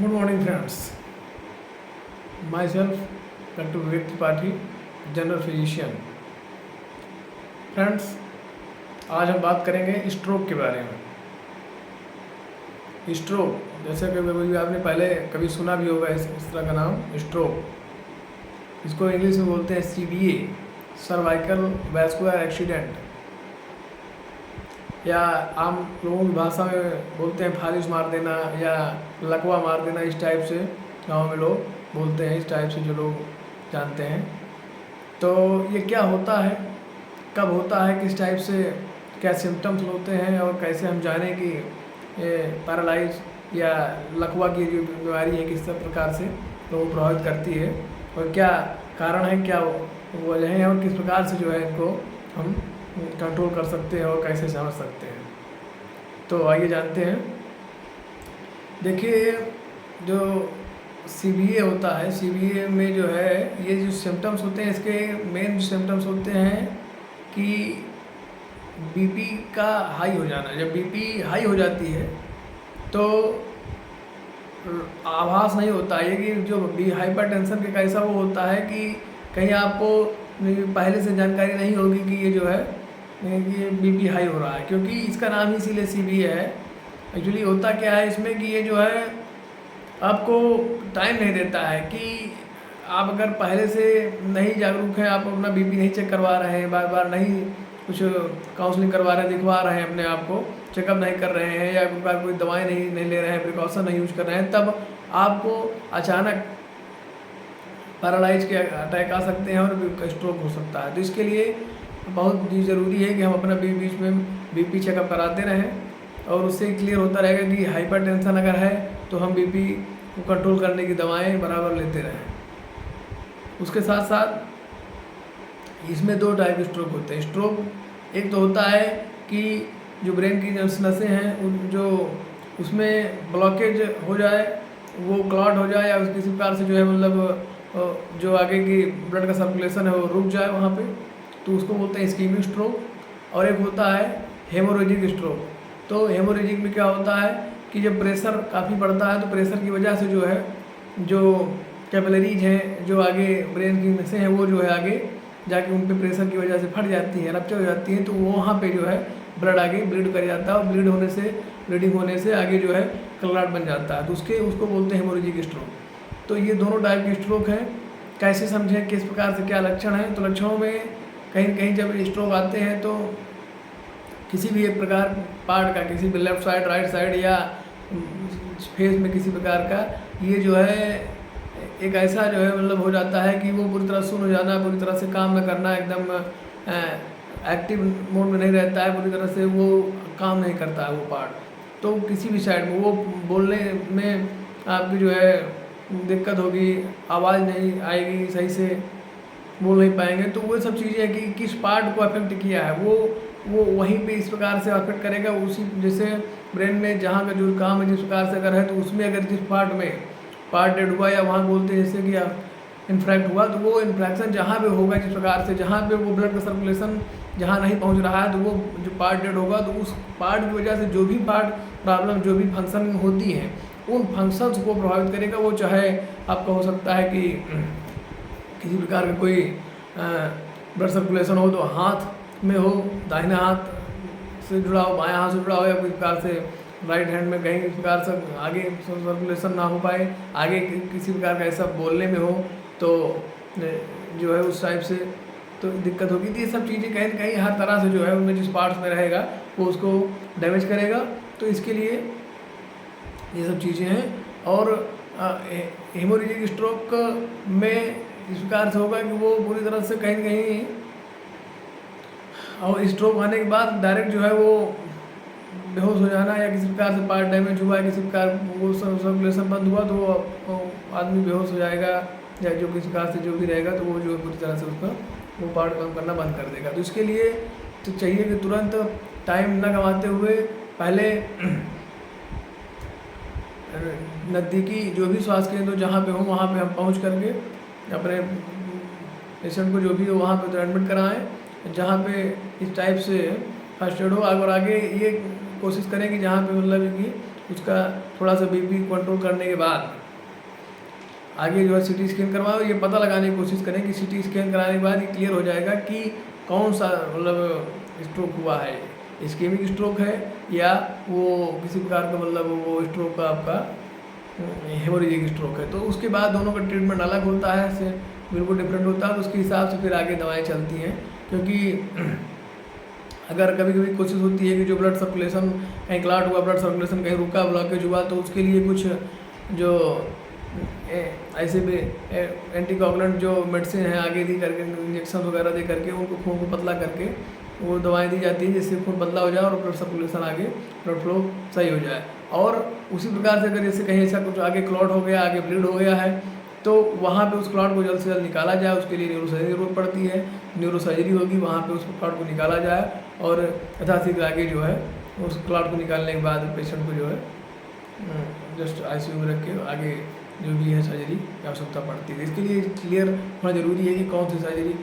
Good morning, friends. Myself, Dr. Vivek Tripathi, general physician. Friends, आज हम बात करेंगे स्ट्रोक के बारे में। स्ट्रोक, जैसे कि कभी आपने पहले कभी सुना भी होगा इस तरह का नाम स्ट्रोक। इसको इंग्लिश में बोलते हैं CVA, सर्वाइकल वैस्कुलर एक्सीडेंट, या आम लोगों की भाषा में बोलते हैं फालिज मार देना या लकवा मार देना। इस टाइप से गांव में लोग बोलते हैं, इस टाइप से जो लोग जानते हैं। तो ये क्या होता है, कब होता है, किस टाइप से क्या सिम्टम्स होते हैं और कैसे हम जानें कि ये पैरालाइज या लकवा की जो बीमारी है किस प्रकार से लोगों को प्रभावित करती है और क्या कारण है, क्या वजह है और किस प्रकार से जो है इनको हम कंट्रोल कर सकते हैं और कैसे समझ सकते हैं। तो आइए जानते हैं। देखिए, जो CVA होता है, CVA में जो है ये जो सिम्टम्स होते हैं, इसके मेन जो सिम्टम्स होते हैं कि BP का हाई हो जाना। जब BP हाई हो जाती है तो आभास नहीं होता है कि जो हाइपरटेंशन के कैसा वो होता है कि कहीं आपको पहले से जानकारी नहीं होगी कि ये जो है कि ये BP हाई हो रहा है, क्योंकि इसका नाम ही इसीलिए CVA है। एक्चुअली होता क्या है इसमें कि ये जो है आपको टाइम नहीं देता है कि आप अगर पहले से नहीं जागरूक हैं, आप अपना BP नहीं चेक करवा रहे हैं, बार बार नहीं कुछ काउंसलिंग करवा रहे हैं, दिखवा रहे हैं अपने आप को, चेकअप नहीं कर रहे हैं या कोई दवाएं नहीं ले रहे हैं, प्रिकॉशन नहीं यूज कर रहे हैं, तब आपको अचानक पैरालाइज के अटैक आ सकते हैं और स्ट्रोक हो सकता है। तो इसके लिए बहुत ज़रूरी है कि हम अपना बीच में BP चेकअप कराते रहें और उससे क्लियर होता रहेगा कि हाइपरटेंशन अगर है तो हम BP को कंट्रोल करने की दवाएं बराबर लेते रहें। उसके साथ साथ इसमें दो टाइप के स्ट्रोक होते हैं। स्ट्रोक एक तो होता है कि जो ब्रेन की नसें हैं जो उसमें ब्लॉकेज हो जाए, वो क्लॉट हो जाए या किसी प्रकार से जो है मतलब जो आगे की ब्लड का सर्कुलेशन है वो रुक जाए वहाँ पे, तो उसको बोलते हैं इस्कीमिक स्ट्रोक। और एक होता है हेमोरेजिक स्ट्रोक। तो हेमोरेजिक में क्या होता है कि जब प्रेशर काफ़ी बढ़ता है तो प्रेशर की वजह से जो है जो कैपिलरीज हैं, जो आगे ब्रेन की नसें हैं, वो जो है आगे जाके उन पे प्रेशर की वजह से फट जाती हैं, रप्चर हो जाती हैं, तो वहाँ पे जो है ब्लड आगे ब्लीड कर जाता है और ब्लीडिंग होने से आगे जो है क्लॉट बन जाता है, तो उसको बोलते हैं हेमोरेजिक स्ट्रोक। तो ये दोनों टाइप के स्ट्रोक हैं। कैसे समझें, किस प्रकार से क्या लक्षण हैं? तो लक्षणों में कहीं कहीं जब स्ट्रोक आते हैं तो किसी भी एक प्रकार पार्ट का, किसी भी लेफ्ट साइड, राइट साइड या फेस में किसी प्रकार का ये जो है एक ऐसा जो है मतलब हो जाता है कि वो पूरी तरह सुन्न हो जाना, पूरी तरह से काम न करना, एकदम एक्टिव मोड में नहीं रहता है, पूरी तरह से वो काम नहीं करता है वो पार्ट। तो किसी भी साइड में वो बोलने में आपकी जो है दिक्कत होगी, आवाज़ नहीं आएगी, सही से बोल नहीं पाएंगे। तो वो सब चीज़ें हैं कि किस पार्ट को अफेक्ट किया है, वो वहीं पे इस प्रकार से अफेक्ट करेगा। उसी जैसे ब्रेन में जहाँ का जो काम है जिस प्रकार से अगर है, तो उसमें अगर जिस पार्ट में पार्ट डेड हुआ या वहाँ बोलते हैं जैसे कि इन्फ्रैक्ट हुआ, तो वो इन्फ्रैक्शन जहाँ पे होगा जिस प्रकार से, जहाँ पे वो ब्लड का सर्कुलेशन जहाँ नहीं पहुँच रहा है, तो वो जो पार्ट डेड होगा तो उस पार्ट की वजह से जो भी पार्ट प्रॉब्लम, जो भी फंक्शन होती हैं, उन फंक्शंस को प्रभावित करेगा। वो चाहे आपका हो सकता है कि किसी प्रकार का कोई ब्लड सर्कुलेशन हो तो हाथ में हो, दाहिने हाथ से जुड़ा हो, बाएं हाथ से जुड़ा हो, या किसी प्रकार से राइट हैंड में कहीं इस प्रकार से आगे सर्कुलेशन ना हो पाए, आगे किसी प्रकार का ऐसा बोलने में हो तो जो है उस टाइप से तो दिक्कत होगी। तो ये सब चीज़ें कहीं ना कहीं हर तरह से जो है उनमें जिस पार्ट्स में रहेगा वो उसको डैमेज करेगा। तो इसके लिए ये सब चीज़ें हैं। और हेमोरेजिक स्ट्रोक में इस प्रकार से होगा कि वो पूरी तरह से कहीं ना कहीं, और स्ट्रोक आने के बाद डायरेक्ट जो है वो बेहोश हो जाना, या किसी प्रकार से पार्ट डैमेज हुआ, किसी प्रकार वो सर्कुलेशन बंद हुआ तो वो आदमी बेहोश हो जाएगा, या जो किसी प्रकार से जो भी रहेगा तो वो जो पूरी तरह से उसका वो पार्ट काम करना बंद कर देगा। तो इसके लिए तो चाहिए कि तुरंत टाइम न गंवाते हुए पहले नज़दीकी जो भी स्वास्थ्य केंद्र जहाँ पे हो वहाँ पे हम पहुँच करके अपने पेशेंट को जो भी हो वहाँ पे तो एडमिट कराएं, जहाँ पे इस टाइप से फर्स्ट एड हो। और आगे ये कोशिश करें कि जहाँ पे मतलब कि उसका थोड़ा सा बीपी कंट्रोल करने के बाद आगे जो है सीटी स्कैन करवाओ। ये पता लगाने की कोशिश करें कि सीटी स्कैन कराने के बाद ये क्लियर हो जाएगा कि कौन सा मतलब स्ट्रोक हुआ है, इस्केमिक स्ट्रोक है या वो किसी प्रकार का मतलब वो स्ट्रोक का आपका हेमोरेजिक स्ट्रोक है। तो उसके बाद दोनों का ट्रीटमेंट अलग होता है, से बिल्कुल डिफरेंट होता है। तो उसके हिसाब से फिर आगे दवाएं चलती हैं, क्योंकि अगर कभी कभी कोशिश होती है कि जो ब्लड सर्कुलेशन कहीं क्लॉट हुआ, ब्लड सर्कुलेशन कहीं रुका, ब्लॉकेज हुआ, तो उसके लिए कुछ जो ऐसे भी एंटीकोगुलेंट जो मेडिसिन है आगे दी करके, इंजेक्शन वगैरह दे करके उनको खून को पतला करके वो दवाएं दी जाती हैं जिससे खून पतला हो जाए और ब्लड सर्कुलेशन आगे ब्लड फ्लो सही हो जाए। और उसी प्रकार से अगर जैसे कहीं ऐसा कुछ आगे क्लॉट हो गया, आगे ब्लीड हो गया है, तो वहाँ पे उस क्लॉट को जल्द से जल्द निकाला जाए। उसके लिए न्यूरोसर्जरी की जरूरत पड़ती है, न्यूरोसर्जरी होगी, वहाँ पे उस क्लॉट को निकाला जाए और यथाशीघ्र आगे जो है उस क्लॉट को निकालने के बाद पेशेंट को जो है जस्ट आईसीयू में रख के आगे जो भी है सर्जरी की आवश्यकता पड़ती है। इसके लिए क्लियर होना जरूरी है कि कौन सी सर्जरी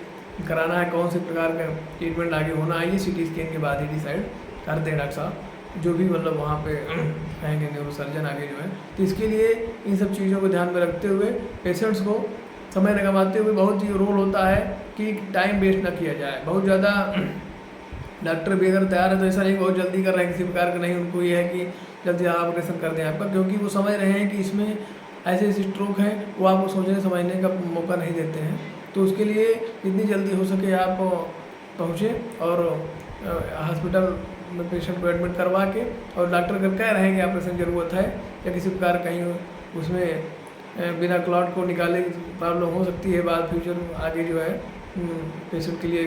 कराना है, कौन से प्रकार का ट्रीटमेंट आगे होना है। ये सीटी स्कैन के बाद ही डिसाइड करते हैं डॉक्टर साहब, जो भी मतलब वहाँ पे कहेंगे न्यूरोसर्जन आगे जो है। तो इसके लिए इन सब चीज़ों को ध्यान में रखते हुए पेशेंट्स को समय न गंवाते हुए बहुत ही रोल होता है कि टाइम वेस्ट ना किया जाए। बहुत ज़्यादा डॉक्टर भी अगर तैयार है तो ऐसा नहीं बहुत जल्दी कर रहे हैं किसी प्रकार का, नहीं, उनको ये है कि जल्दी ऑपरेशन कर दें आपका, क्योंकि वो समझ रहे हैं कि इसमें ऐसे स्ट्रोक हैं, वो आपको सोचने समझने का मौका नहीं देते हैं। तो उसके लिए जितनी जल्दी हो सके आप पहुँचें और हॉस्पिटल में पेशेंट को एडमिट करवा के, और डॉक्टर अगर कह रहे हैं कि ऑपरेशन की ज़रूरत है या किसी प्रकार कहीं उसमें बिना क्लॉट को निकाले प्रॉब्लम हो सकती है बाद फ्यूचर आगे जो है पेशेंट के लिए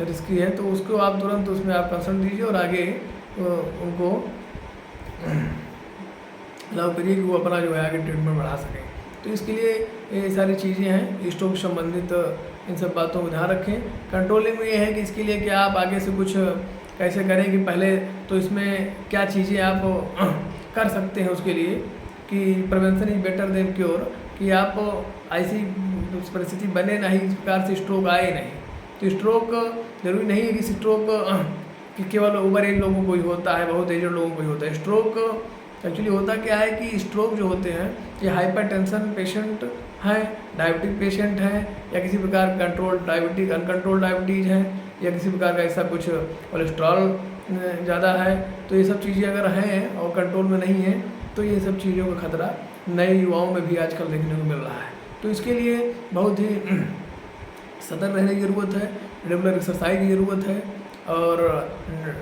रिस्की है, तो उसको आप तुरंत उसमें आप कंसर्न दीजिए और आगे उनको अलाउ करिए कि वो अपना जो है आगे ट्रीटमेंट बढ़ा सकें। तो इसके लिए ये सारी चीज़ें हैं स्ट्रोक से संबंधित, इन सब बातों को ध्यान रखें। कंट्रोलिंग में ये है कि इसके लिए कि आप आगे से कुछ कैसे करें कि पहले तो इसमें क्या चीज़ें आप कर सकते हैं उसके लिए कि prevention is better than cure, कि आप ऐसी परिस्थिति बने नहीं इस प्रकार से स्ट्रोक आए नहीं। तो स्ट्रोक जरूरी नहीं है कि स्ट्रोक कि केवल ओवर एज लोगों को ही होता है, बहुत एजड लोगों को ही होता है। स्ट्रोक एक्चुअली होता क्या है कि स्ट्रोक जो होते हैं ये हाइपरटेंशन पेशेंट हैं, डायबिटिक पेशेंट हैं, या किसी प्रकार कंट्रोल डायबिटिक अनकंट्रोल डायबिटीज़ हैं, या किसी प्रकार का ऐसा कुछ कोलेस्ट्रॉल ज़्यादा है, तो ये सब चीज़ें अगर हैं और कंट्रोल में नहीं है तो ये सब चीज़ों का खतरा नए युवाओं में भी आजकल देखने को मिल रहा है। तो इसके लिए बहुत ही सतर्क रहने की ज़रूरत है, रेगुलर एक्सरसाइज की ज़रूरत है, और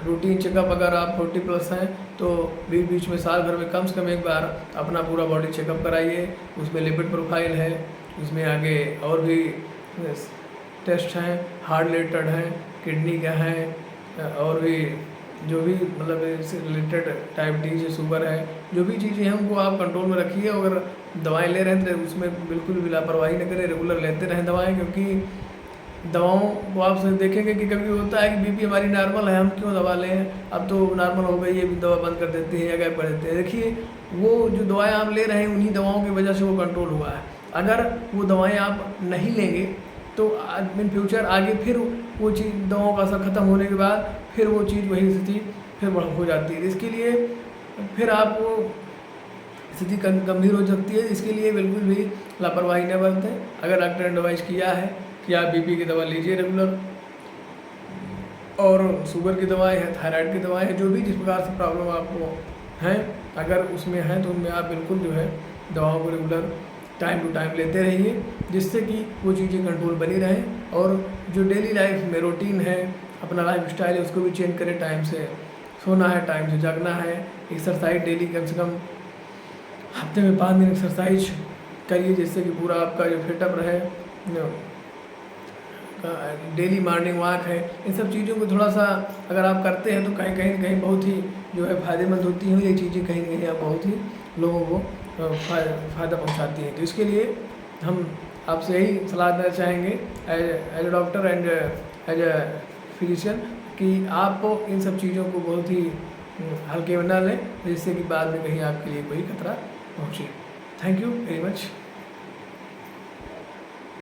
रूटीन चेकअप अगर आप 40+ हैं तो बीच बीच में साल भर में कम से कम एक बार अपना पूरा बॉडी चेकअप कराइए। उसमें लिपिड प्रोफाइल है, उसमें आगे और भी टेस्ट हैं, हार्ट रिलेटेड हैं, किडनी का है, और भी जो भी मतलब इससे रिलेटेड डायबिटीज़ है, शुगर है, जो भी चीज़ें हैं उनको आप कंट्रोल में रखिए। अगर दवाएं ले रहे हैं तो उसमें बिल्कुल भी लापरवाही न करें, रेगुलर लेते रहें दवाएं, क्योंकि दवाओं को आप देखेंगे कि कभी होता है कि बीपी हमारी नॉर्मल है, हम क्यों दवा लें, अब तो नॉर्मल हो गई है, भी दवा बंद कर देते हैं या गायब कर देते हैं। देखिए वो जो दवाएं आप ले रहे हैं उन्हीं दवाओं की वजह से वो कंट्रोल हुआ है। अगर वो दवाएं आप नहीं लेंगे तो इन फ्यूचर आगे फिर वो चीज़ दवाओं का असर ख़त्म होने के बाद फिर वो चीज़ वही स्थिति फिर हो जाती है। इसके लिए फिर आप वो स्थिति गंभीर हो सकती है। इसके लिए बिल्कुल भी लापरवाही न बरतें। अगर डॉक्टर ने एडवाइस किया है कि आप बीपी की दवा लीजिए रेगुलर, और शुगर की दवाएं हैं, थायराइड की दवाएं हैं, जो भी जिस प्रकार से प्रॉब्लम आपको हैं अगर उसमें है तो उनमें आप बिल्कुल जो है दवाओं को रेगुलर टाइम टू टाइम लेते रहिए, जिससे कि वो चीज़ें कंट्रोल बनी रहें। और जो डेली लाइफ में रूटीन है, अपना लाइफ स्टाइल है, उसको भी चेंज करें। टाइम से सोना है, टाइम से जगना है, एक्सरसाइज डेली कम से कम हफ्ते में 5 दिन एक्सरसाइज करिए, जिससे कि पूरा आपका जो फिटअप रहे। डेली मॉर्निंग वॉक है, इन सब चीज़ों को थोड़ा सा अगर आप करते हैं तो कहीं बहुत ही जो है फ़ायदेमंद होती हैं। ये चीज़ें कहीं ना कहीं आप बहुत ही लोगों को फ़ायदा पहुंचाती हैं। तो इसके लिए हम आपसे यही सलाह देना चाहेंगे as a doctor and as a physician कि आप इन सब चीज़ों को बहुत ही हल्के में ना लें, जिससे कि बाद में कहीं आपके लिए कोई खतरा पहुँचे। Thank you very much.